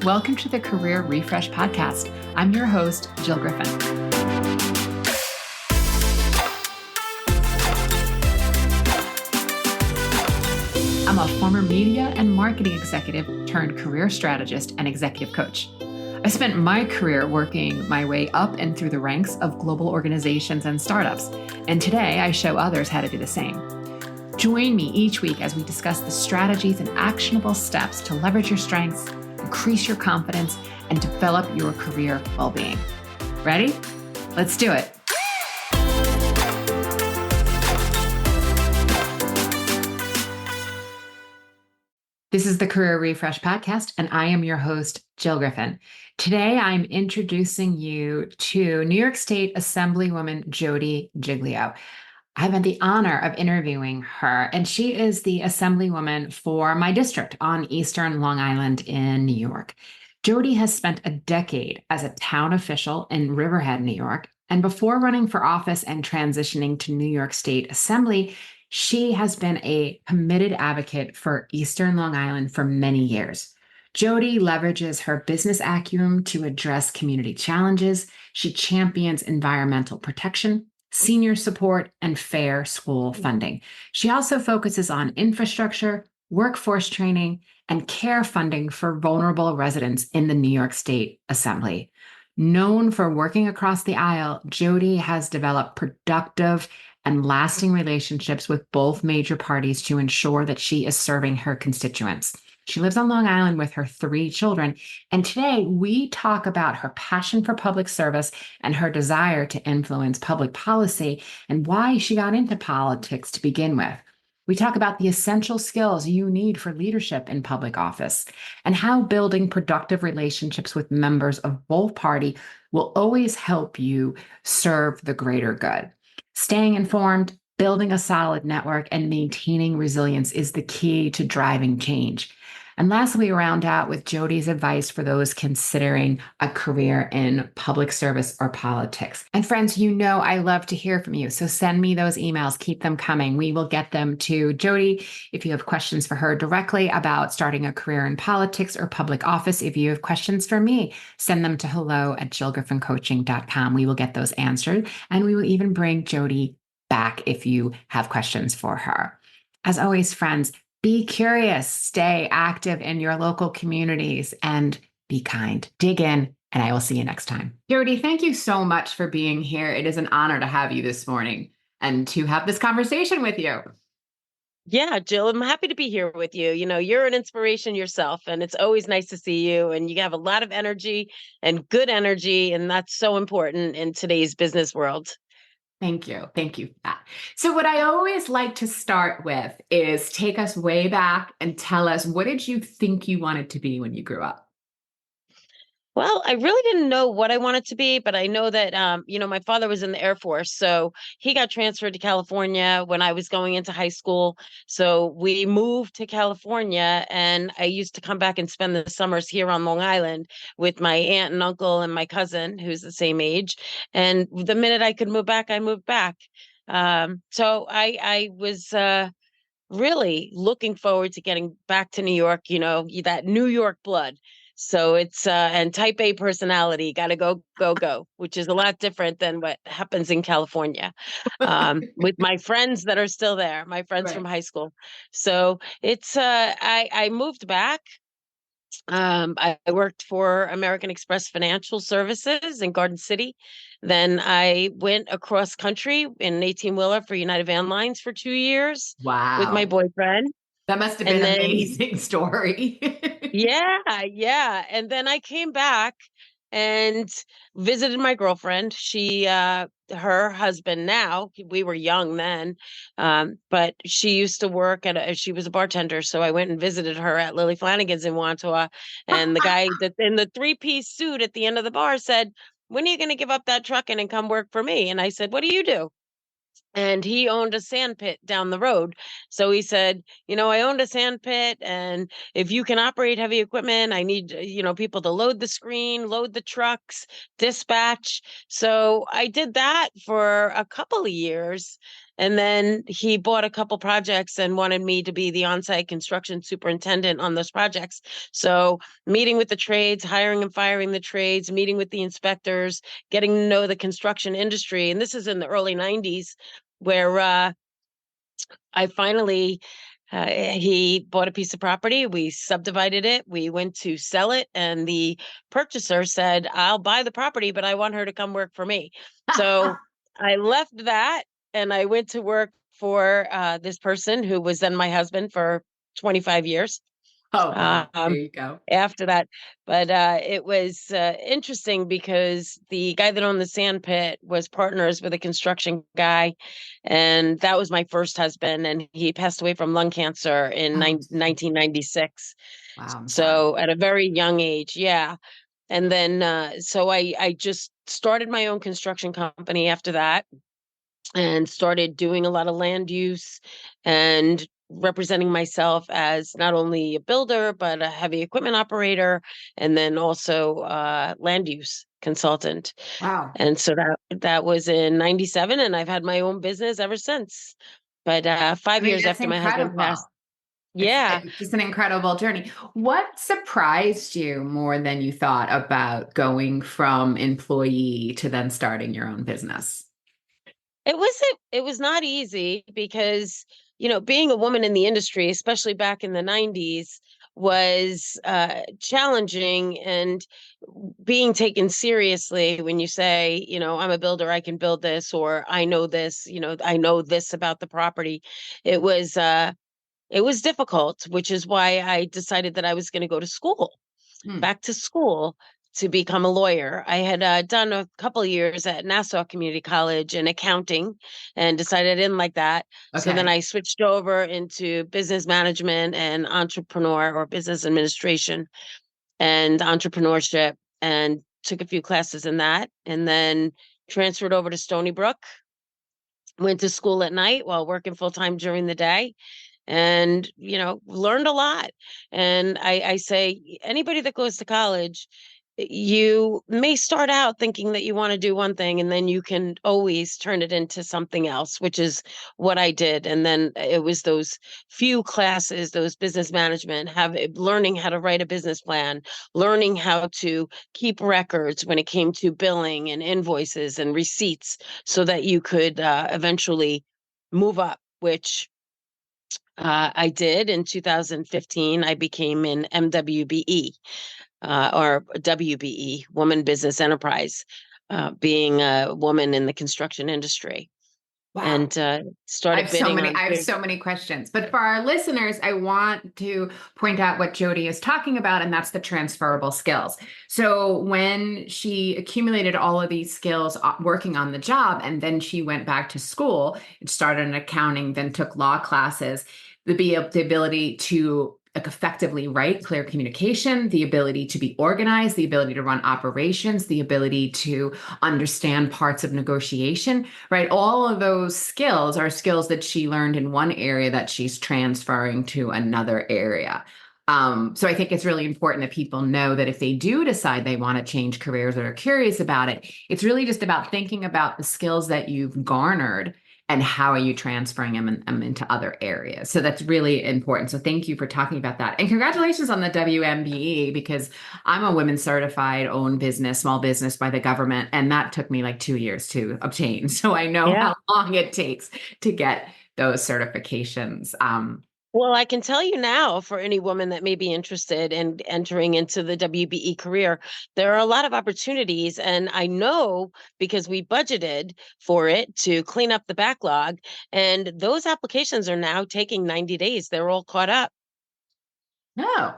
Welcome to the Career Refresh Podcast. I'm your host, Jill Griffin. I'm a former media and marketing executive turned career strategist and executive coach. I spent my career working my way up and through the ranks of global organizations and startups, and today I show others how to do the same. Join me each week as we discuss the strategies and actionable steps to leverage your strengths, increase your confidence, and develop your career well-being. Ready? Let's do it. This is the Career Refresh Podcast, and I am your host, Jill Griffin. Today, I'm introducing you to New York State Assemblywoman Jodi Giglio. I've had the honor of interviewing her, and she is the Assemblywoman for my district on Eastern Long Island in New York. Jodi has spent a decade as a town official in Riverhead, New York, and before running for office and transitioning to New York State Assembly, she has been a committed advocate for Eastern Long Island for many years. Jodi leverages her business acumen to address community challenges. She champions environmental protection, senior support, and fair school funding. She also focuses on infrastructure, workforce training, and care funding for vulnerable residents in the New York State Assembly. Known for working across the aisle, Jodi has developed productive and lasting relationships with both major parties to ensure that she is serving her constituents. She lives on Long Island with her 3 children, and today we talk about her passion for public service and her desire to influence public policy and why she got into politics to begin with. We talk about the essential skills you need for leadership in public office and how building productive relationships with members of both parties will always help you serve the greater good. Staying informed, building a solid network, and maintaining resilience is the key to driving change. And lastly, we round out with Jodi's advice for those considering a career in public service or politics. And friends, you know I love to hear from you, so send me those emails. Keep them coming. We will get them to Jodi if you have questions for her directly about starting a career in politics or public office. If you have questions for me, send them to hello@jillgriffincoaching.com. We will get those answered, and we will even bring Jodi back if you have questions for her. As always, friends, be curious, stay active in your local communities, and be kind. Dig in, and I will see you next time. Jodi, thank you so much for being here. It is an honor to have you this morning and to have this conversation with you. Yeah, Jill, I'm happy to be here with you. You know, you're an inspiration yourself, and it's always nice to see you. And you have a lot of energy and good energy, and that's so important in today's business world. Thank you. Thank you for that. So what I always like to start with is take us way back and tell us, what did you think you wanted to be when you grew up? Well, I really didn't know what I wanted to be, but I know that, my father was in the Air Force. So he got transferred to California when I was going into high school. So we moved to California, and I used to come back and spend the summers here on Long Island with my aunt and uncle and my cousin, who's the same age. And the minute I could move back, I moved back. So I was really looking forward to getting back to New York, that New York blood. So it's and type A personality, got to go, go, go, which is a lot different than what happens in California with my friends that are still there, my friends from high school. So it's I moved back. I worked for American Express Financial Services in Garden City. Then I went across country in an 18-wheeler for United Van Lines for 2 years. Wow. With my boyfriend. That must have been an amazing story. Yeah. And then I came back and visited my girlfriend. Her husband now, we were young then, but she used to work she was a bartender. So I went and visited her at Lily Flanagan's in Wantua. And the guy that in the 3-piece suit at the end of the bar said, "When are you going to give up that trucking and come work for me?" And I said, "What do you do?" And he owned a sand pit down the road. So he said, "I owned a sand pit, and if you can operate heavy equipment, I need, people to load the screen, load the trucks, dispatch." So I did that for a couple of years. And then he bought a couple projects and wanted me to be the on-site construction superintendent on those projects. So meeting with the trades, hiring and firing the trades, meeting with the inspectors, getting to know the construction industry. And this is in the early 90s where I finally, he bought a piece of property. We subdivided it. We went to sell it. And the purchaser said, I'll buy the property, but I want her to come work for me. So I left that and I went to work for this person who was then my husband for 25 years. Oh, wow. There Um, you go. After that. But it was interesting because the guy that owned the sand pit was partners with a construction guy. And that was my first husband. And he passed away from lung cancer in Oh, 1996. wow. I'm sorry. So at a very young age. Yeah. And then so I just started my own construction company after that and started doing a lot of land use and representing myself as not only a builder but a heavy equipment operator and then also land use consultant. Wow. And so that was in 97 and I've had my own business ever since. But I 5 mean, years that's after my husband passed. incredible. Yeah. It's just an incredible journey. What surprised you more than you thought about going from employee to then starting your own business? It was not easy because, being a woman in the industry, especially back in the 90s, was challenging and being taken seriously when you say, I'm a builder, I can build this, or I know this, I know this about the property. It was it was difficult, which is why I decided that I was going to go to school Hmm. back to school to become a lawyer. I had done a couple years at Nassau Community College in accounting and decided I didn't like that. So then Okay. I switched over into business management and entrepreneur or business administration and entrepreneurship and took a few classes in that and then transferred over to Stony Brook. Went to school at night while working full time during the day and learned a lot. And I say anybody that goes to college, you may start out thinking that you want to do one thing and then you can always turn it into something else, which is what I did. And then it was those few classes, those business management, learning how to write a business plan, learning how to keep records when it came to billing and invoices and receipts so that you could eventually move up, which I did in 2015. I became an MWBE or WBE, Woman Business Enterprise, being a woman in the construction industry, Wow. and started bidding on I have big. so many questions. But for our listeners, I want to point out what Jodi is talking about, and that's the transferable skills. So when she accumulated all of these skills working on the job, and then she went back to school and started in accounting, then took law classes, the ability to like effectively write clear communication, the ability to be organized, the ability to run operations, the ability to understand parts of negotiation, right? All of those skills are skills that she learned in one area that she's transferring to another area. So I think it's really important that people know that if they do decide they want to change careers or are curious about it, it's really just about thinking about the skills that you've garnered and how are you transferring them into other areas. So that's really important. So thank you for talking about that. And congratulations on the WMBE, because I'm a women certified owned business, small business by the government. And that took me like 2 years to obtain. So I know Yeah. how long it takes to get those certifications. Well, I can tell you now for any woman that may be interested in entering into the WBE career, there are a lot of opportunities. And I know because we budgeted for it to clean up the backlog, and those applications are now taking 90 days. They're all caught up. No.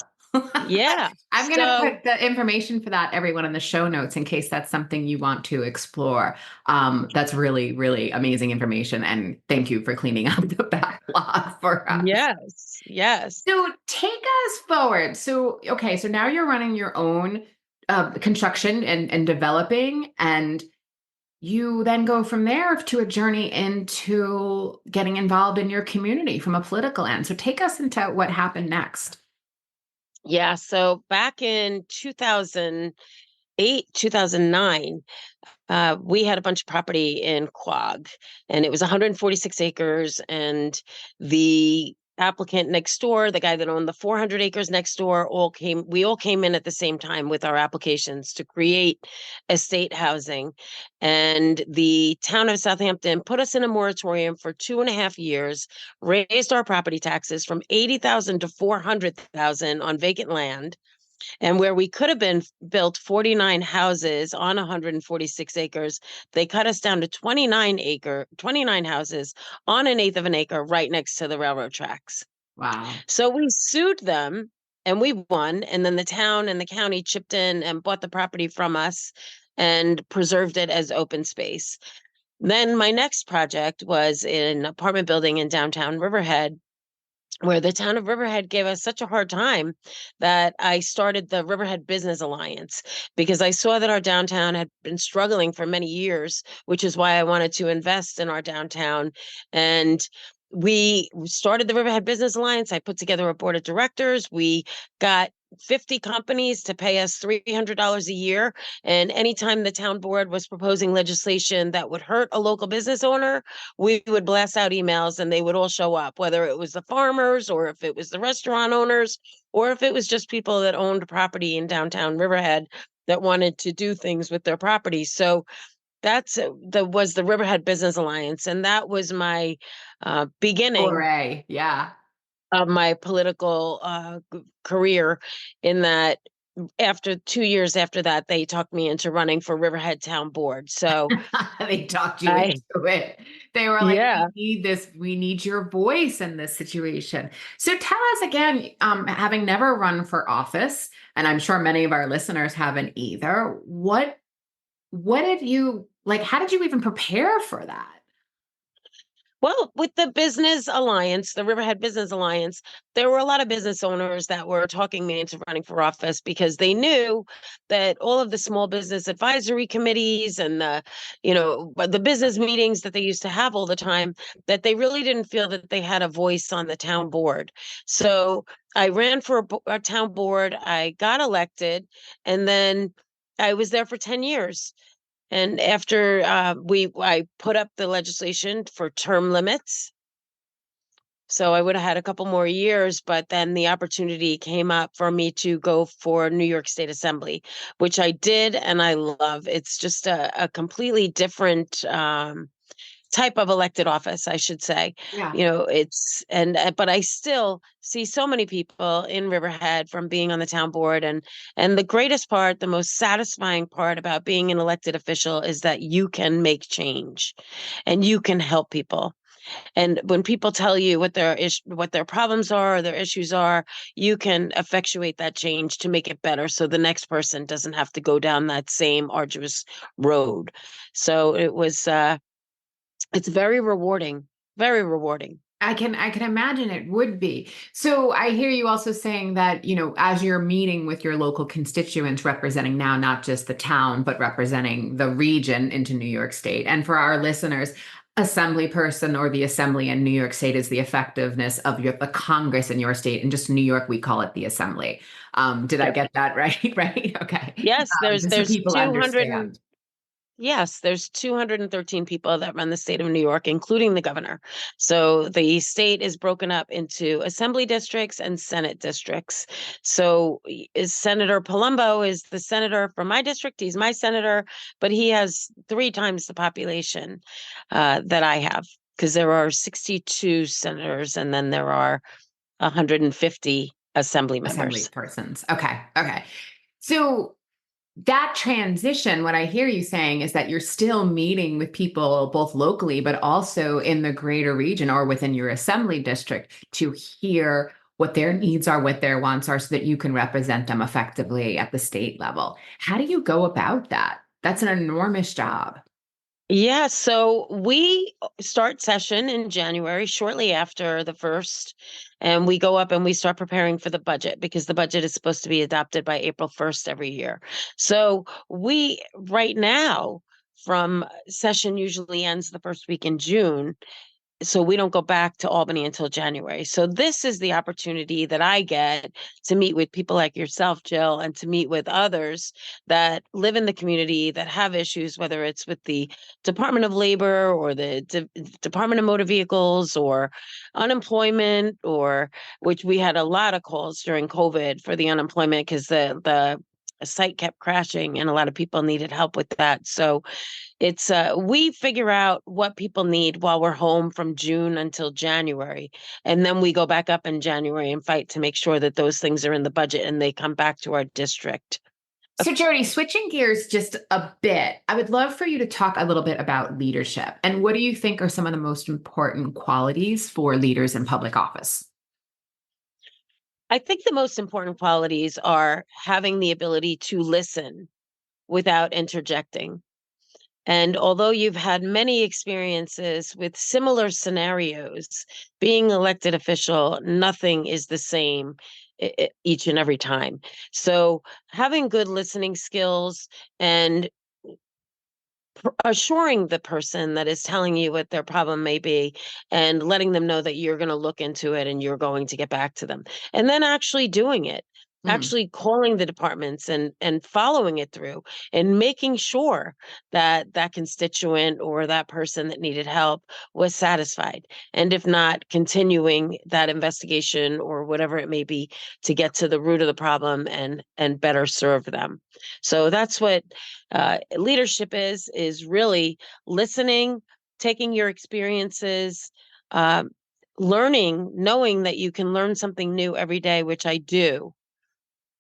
Yeah. I'm going to So, put the information for that, everyone, in the show notes in case that's something you want to explore. That's really, really amazing information. And thank you for cleaning up the backlog for us. yes, yes. So take us forward. So, okay, so now you're running your own construction and developing, and you then go from there to a journey into getting involved in your community from a political end. So take us into what happened next. Yeah. So back in 2008, 2009, we had a bunch of property in Quogue, and it was 146 acres. And the applicant next door, the guy that owned the 400 acres next door, we all came in at the same time with our applications to create estate housing. And the town of Southampton put us in a moratorium for 2.5 years, raised our property taxes from 80,000 to 400,000 on vacant land, and where we could have been built 49 houses on 146 acres, they cut us down to 29 houses on an eighth of an acre right next to the railroad tracks. Wow. So we sued them and we won. And then the town and the county chipped in and bought the property from us and preserved it as open space. Then my next project was in an apartment building in downtown Riverhead, where the town of Riverhead gave us such a hard time that I started the Riverhead Business Alliance, because I saw that our downtown had been struggling for many years, which is why I wanted to invest in our downtown. And we started the Riverhead Business Alliance. I put together a board of directors. We got 50 companies to pay us $300 a year. And anytime the town board was proposing legislation that would hurt a local business owner, we would blast out emails and they would all show up, whether it was the farmers or if it was the restaurant owners or if it was just people that owned property in downtown Riverhead that wanted to do things with their property. So was the Riverhead Business Alliance, and that was my beginning Hooray. Yeah. of my political career. In that, after 2 years after that, they talked me into running for Riverhead Town Board. So They talked you I, into it. They were like, yeah. we need this, we need your voice in this situation. So tell us again, having never run for office, and I'm sure many of our listeners haven't either, what did you like? How did you even prepare for that? Well, with the Business Alliance, the Riverhead Business Alliance, there were a lot of business owners that were talking me into running for office because they knew that all of the small business advisory committees and the business meetings that they used to have all the time, that they really didn't feel that they had a voice on the town board. So I ran for a town board. I got elected, and then I was there for 10 years. And after I put up the legislation for term limits, so I would have had a couple more years, but then the opportunity came up for me to go for New York State Assembly, which I did, and I love. It's just a completely different type of elected office, I should say. Yeah. But I still see so many people in Riverhead from being on the town board. And the greatest part, the most satisfying part about being an elected official is that you can make change and you can help people. And when people tell you what their problems are or their issues are, you can effectuate that change to make it better so the next person doesn't have to go down that same arduous road. So it's very rewarding, very rewarding. I can imagine it would be. So I hear you also saying that, as you're meeting with your local constituents representing now not just the town, but representing the region into New York State. And for our listeners, assembly person or the assembly in New York State is the effectiveness of the Congress in your state. And just New York, we call it the assembly. Did I Yep. get that right? Right? Okay. Yes, Just so people understand. there's 213 people that run the state of New York, including the governor. So the state is broken up into assembly districts and Senate districts. So Senator Palumbo is the senator from my district. He's my senator, but he has 3 times the population that I have, because there are 62 senators and then there are 150 assembly Assembly members. persons. Okay. Okay. So that transition, what I hear you saying is that you're still meeting with people both locally, but also in the greater region or within your assembly district to hear what their needs are, what their wants are, so that you can represent them effectively at the state level. How do you go about that? That's an enormous job. Yeah, so we start session in January, shortly after the first, and we go up and we start preparing for the budget, because the budget is supposed to be adopted by April 1st every year. So right now, from session usually ends the first week in June. so we don't go back to Albany until January. So this is the opportunity that I get to meet with people like yourself, Jill, and to meet with others that live in the community that have issues, whether it's with the Department of Labor or the Department of Motor Vehicles or unemployment, or which we had a lot of calls during COVID for the unemployment because the site kept crashing and a lot of people needed help with that. So it's we figure out what people need while we're home from June until January, and then we go back up in January and fight to make sure that those things are in the budget and they come back to our district. So, Jodi, switching gears just a bit, I would love for you to talk a little bit about leadership. And what do you think are some of the most important qualities for leaders in public office? I think the most important qualities are having the ability to listen without interjecting. And although you've had many experiences with similar scenarios, being elected official, nothing is the same each and every time. So having good listening skills and assuring the person that is telling you what their problem may be and letting them know that you're going to look into it and you're going to get back to them, and then actually doing it, Hmm. actually calling the departments and following it through and making sure that that constituent or that person that needed help was satisfied, and if not, continuing that investigation or whatever it may be to get to the root of the problem and better serve them. So that's what leadership is really listening, taking your experiences, um, learning, knowing that you can learn something new every day, which I do.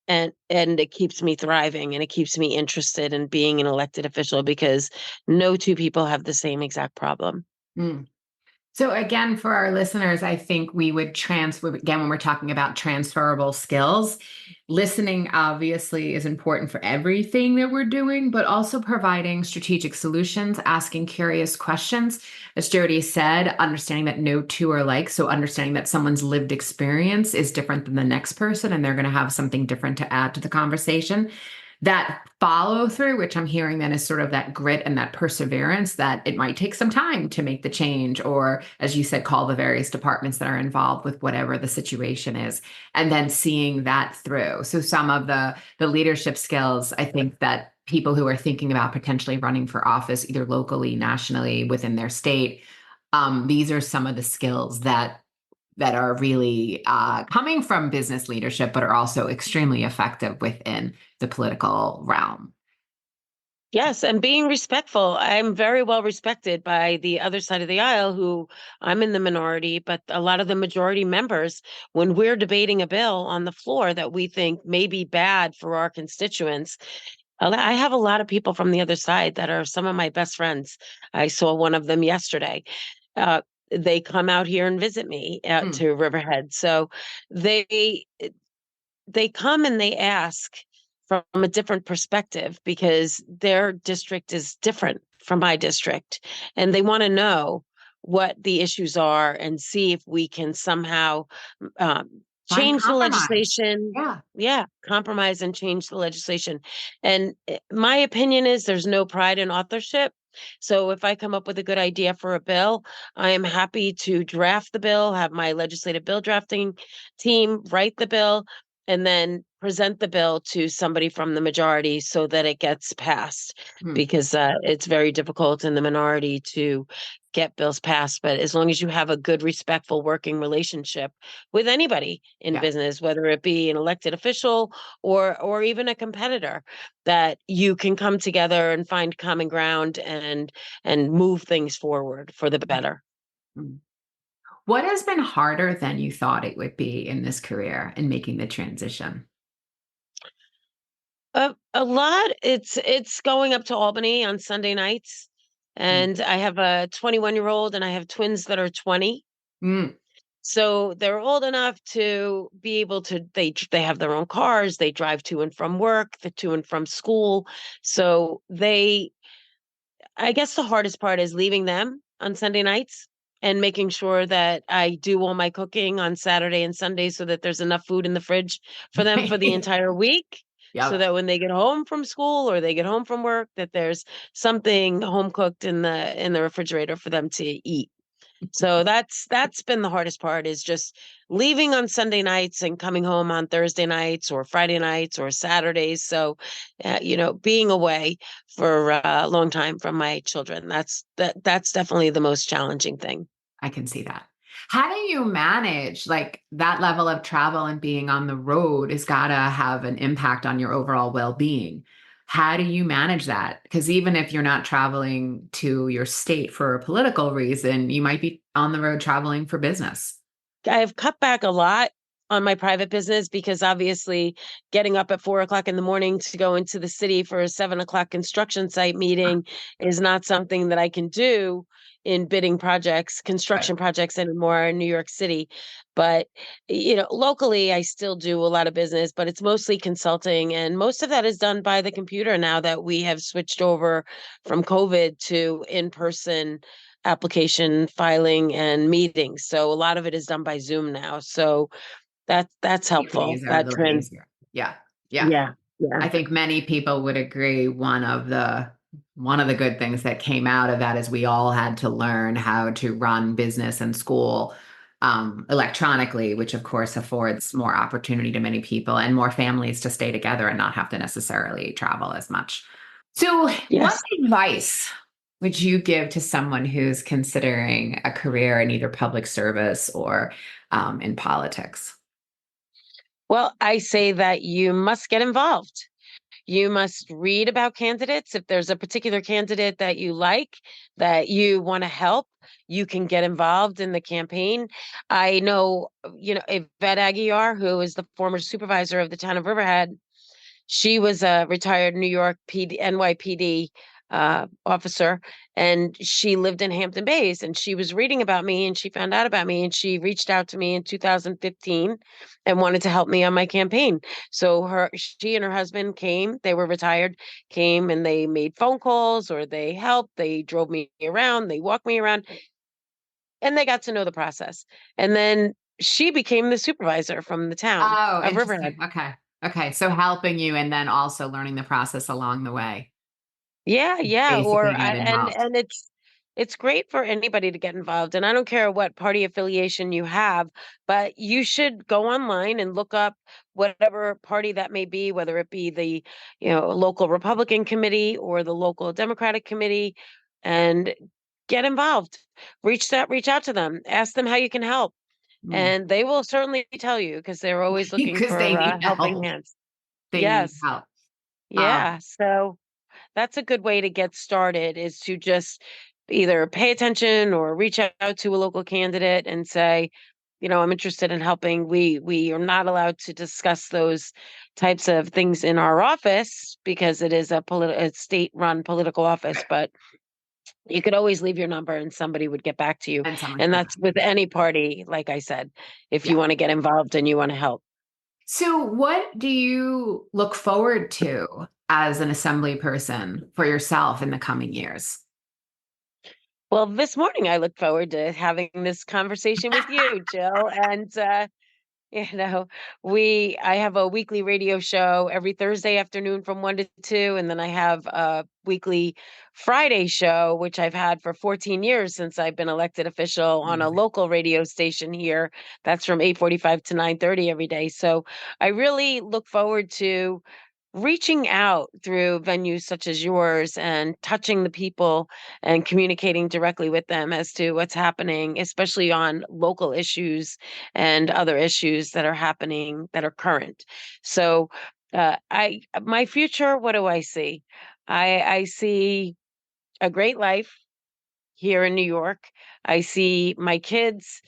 And it keeps me thriving and it keeps me interested in being an elected official because no two people have the same exact problem. Hmm. So again, for our listeners, I think we would transfer again when we're talking about transferable skills. Listening obviously is important for everything that we're doing, but also providing strategic solutions, asking curious questions. As Jodi said, understanding that no two are alike. So understanding that someone's lived experience is different than the next person, and they're going to have something different to add to the conversation. That follow through, which I'm hearing then is sort of that grit and that perseverance that it might take some time to make the change, or as you said, call the various departments that are involved with whatever the situation is, and then seeing that through. So some of the leadership skills, I think that people who are thinking about potentially running for office, either locally, nationally, within their state, these are some of the skills that are really coming from business leadership, but are also extremely effective within the political realm. Yes, and being respectful. I'm very well respected by the other side of the aisle, who I'm in the minority, but a lot of the majority members, when we're debating a bill on the floor that we think may be bad for our constituents, I have a lot of people from the other side that are some of my best friends. I saw one of them yesterday. They come out here and visit me Hmm. to Riverhead. So they they come and they ask from a different perspective because their district is different from my district, and they want to know what the issues are and see if we can somehow Find change the compromise. legislation. Yeah. Yeah, compromise and change the legislation. And my opinion is there's no pride in authorship. So if I come up with a good idea for a bill, I am happy to draft the bill, have my legislative bill drafting team write the bill, and then present the bill to somebody from the majority so that it gets passed, Hmm. because it's very difficult in the minority to get bills passed. But as long as you have a good, respectful working relationship with anybody in Yeah. business, whether it be an elected official or even a competitor, that you can come together and find common ground and move things forward for the better. Hmm. What has been harder than you thought it would be in this career in making the transition? A lot. It's going up to Albany on Sunday nights, Hmm. and I have a 21-year-old and I have twins that are 20. Hmm. So they're old enough to be able to they have their own cars, they drive to and from work, the to and from school. So they I guess the hardest part is leaving them on Sunday nights and making sure that I do all my cooking on Saturday and Sunday so that there's enough food in the fridge for them for the entire week. So Yep. that when they get home from school or they get home from work, that there's something home cooked in the refrigerator for them to eat. So that's been the hardest part, is just leaving on Sunday nights and coming home on Thursday nights or Friday nights or Saturdays. So, being away for a long time from my children, that's definitely the most challenging thing. I can see that. How do you manage like that level of travel and being on the road has got to have an impact on your overall well-being? How do you manage that? Because even if you're not traveling to your state for a political reason, you might be on the road traveling for business. I've cut back a lot on my private business because obviously getting up at 4 o'clock in the morning to go into the city for a 7 o'clock construction site meeting is not something that I can do in bidding projects, Right. construction projects anymore in New York City. But, locally, I still do a lot of business, but it's mostly consulting. And most of that is done by the computer now that we have switched over from COVID to in person application filing and meetings. So a lot of it is done by Zoom now. So that's helpful. These are a That little trend. easier. Yeah. Yeah. Yeah. Yeah. I think many people would agree one of the good things that came out of that is we all had to learn how to run business and school electronically, which of course affords more opportunity to many people and more families to stay together and not have to necessarily travel as much. So, what Yes. advice would you give to someone who's considering a career in either public service or in politics? Well, I say that you must get involved. You must read about candidates. If there's a particular candidate that you like, that you want to help, you can get involved in the campaign. I know, Yvette Aguiar, who is the former supervisor of the town of Riverhead. She was a retired New York NYPD officer, and she lived in Hampton Bays. And she was reading about me, and she found out about me, and she reached out to me in 2015 and wanted to help me on my campaign. So she and her husband came. They were retired, came and they made phone calls or they helped. They drove me around. They walked me around, and they got to know the process. And then she became the supervisor from the town Oh, of interesting. Riverhead. Okay. Okay. So helping you and then also learning the process along the way. Yeah, yeah, Basically get involved. and it's great for anybody to get involved, and I don't care what party affiliation you have, but you should go online and look up whatever party that may be, whether it be the, local Republican committee or the local Democratic committee, and get involved. Reach out to them, ask them how you can help, Mm. and they will certainly tell you because they're always looking Because they for need helping help. hands. They need Yes, help. yeah, so that's a good way to get started, is to just either pay attention or reach out to a local candidate and say, I'm interested in helping. We are not allowed to discuss those types of things in our office because it is a state-run political office, but you could always leave your number and somebody would get back to you. And someone And can. that's with any party, like I said, if you Yeah. want to get involved and you want to help. So what do you look forward to as an assembly person for yourself in the coming years? Well, this morning I look forward to having this conversation with you, Jill, and you know, I have a weekly radio show every Thursday afternoon from 1 to 2, and then I have a weekly Friday show, which I've had for 14 years since I've been elected official on a Amazing. local radio station here. That's from 8:45 to 9:30 every day. So I really look forward to reaching out through venues such as yours and touching the people and communicating directly with them as to what's happening, especially on local issues and other issues that are happening that are current. So, my future, what do I see? I see a great life here in New York. I see my kids,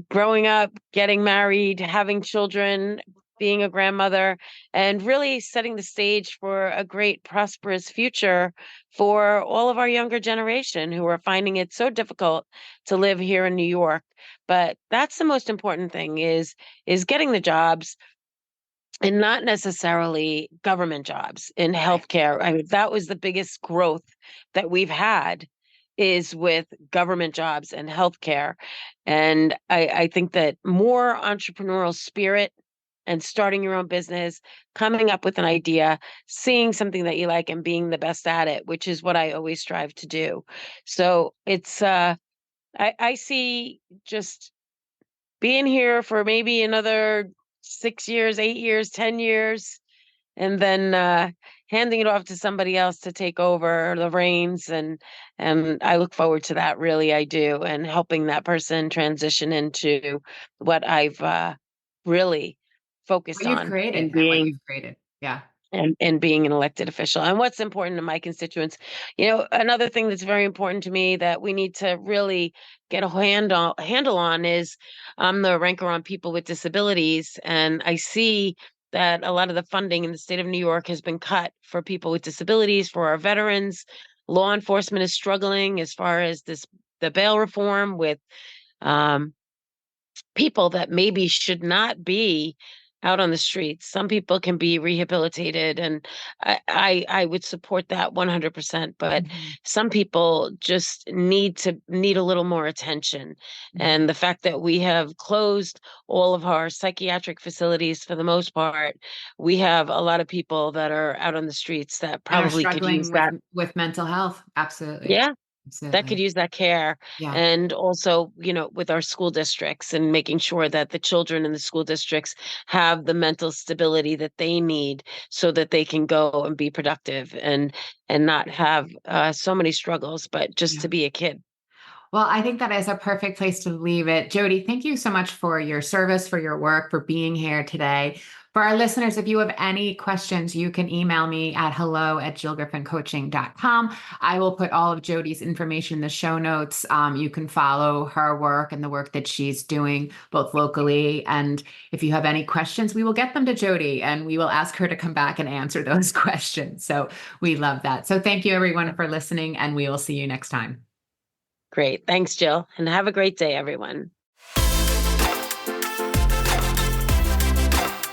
growing up, getting married, having children, being a grandmother, and really setting the stage for a great, prosperous future for all of our younger generation who are finding it so difficult to live here in New York. But that's the most important thing, is getting the jobs, and not necessarily government jobs in Right. healthcare. I mean, that was the biggest growth that we've had, is with government jobs and healthcare. And I think that more entrepreneurial spirit and starting your own business, coming up with an idea, seeing something that you like and being the best at it, which is what I always strive to do. So I see just being here for maybe another 6 years, 8 years, 10 years, and then, handing it off to somebody else to take over the reins, and I look forward to that, really, I do, and helping that person transition into what I've, really focused What you've on created in and what being you've created. Yeah. and being an elected official, and what's important to my constituents. Another thing that's very important to me that we need to really get a handle on is I'm the ranker on people with disabilities, and I see that a lot of the funding in the state of New York has been cut for people with disabilities, for our veterans. Law enforcement is struggling as far as the bail reform with um, people that maybe should not be out on the streets. Some people can be rehabilitated, and I would support that 100%. But Mhm. some people just need a little more attention. Mhm. And the fact that we have closed all of our psychiatric facilities for the most part, we have a lot of people that are out on the streets that And are probably could use struggling that. with mental health. Absolutely. Yeah, that could Absolutely. use that care. Yeah. And also, with our school districts and making sure that the children in the school districts have the mental stability that they need so that they can go and be productive and not have so many struggles, but just Yeah. to be a kid. Well, I think that is a perfect place to leave it. Jodi, thank you so much for your service, for your work, for being here today. For our listeners, if you have any questions, you can email me at hello@jillgriffincoaching.com. I will put all of Jodi's information in the show notes. You can follow her work and the work that she's doing both locally. And if you have any questions, we will get them to Jodi and we will ask her to come back and answer those questions. So we love that. So thank you, everyone, for listening, and we will see you next time. Great. Thanks, Jill. And have a great day, everyone.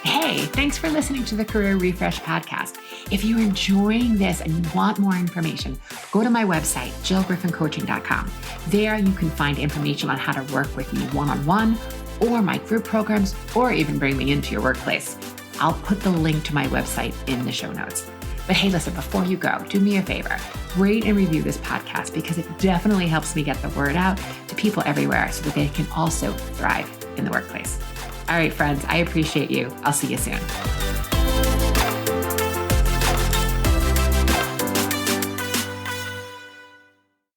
Hey, thanks for listening to the Career Refresh podcast. If you're enjoying this and you want more information, go to my website, jillgriffincoaching.com. There you can find information on how to work with me one-on-one or my group programs, or even bring me into your workplace. I'll put the link to my website in the show notes. But hey, listen, before you go, do me a favor, rate and review this podcast because it definitely helps me get the word out to people everywhere so that they can also thrive in the workplace. All right, friends, I appreciate you. I'll see you soon.